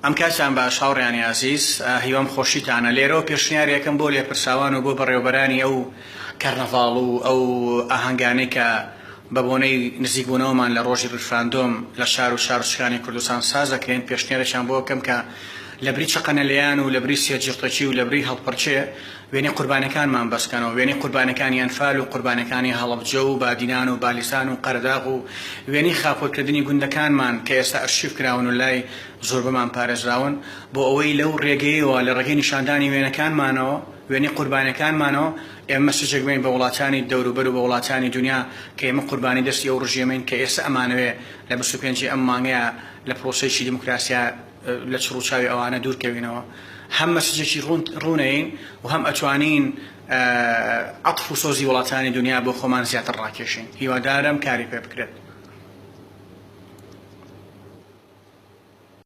ئەم کاتان باش هاوڕێیانی عزیز هیوام خۆشیتانە لێرەوە پێشنیارێکم بۆ لێپرساوان و بۆ بەڕێوەبەرانی ئەو کەرنەڤاڵ و ئەو ئاهەنگانەی کە بە بۆنەی نزیکبوونەوەمان لە ڕۆژی ڕفراندۆم لە شار و شارچکانی کوردستان ساز دەکەین پێشنیارێکیان بۆ بکەم کە لە بری چەقەنەلەیان و لە بری سێجیرتەچی و لە بری هەڵپەرچێ وێنەی قوربانەکانمان بەسکەنەوە وێنەی قوربانەکانی ئەنفال و قوربانەکانی هەڵەبجە و بادینان و بالیسان و قەرداغ و وێنەی خاپۆرکردنی گوندەکانمان کە ئێستا ئەرشیف کراون و لای زۆر بەمان پارێزراون بۆ ئەوەی لەو ڕێگەیەوە لە ڕێگەی نیشاندانی وێنەکانمانەوە وێنەی قوربانەکانمانەوە ئێمە سجێک بین بە وڵاتانی دەوروبەر و بە وڵاتانی دنیا کە ئێمە قوربانی دەستی ئەو ڕژێمین کە ئێستا ئەمانەوێ لە 25 ئەم مانگەیە لە پرۆسەیەکی دیموکراسیا لە چڕوچاوی ئەوانە دوورکەوینەوە هەم مەسجێکی ڕوونەین و هەم ئەتوانین عەطف و سۆزی وڵاتانی دنیا بۆ خۆمان زیاتر ڕاکێشین هیوادارم کاری پێ بکرێت.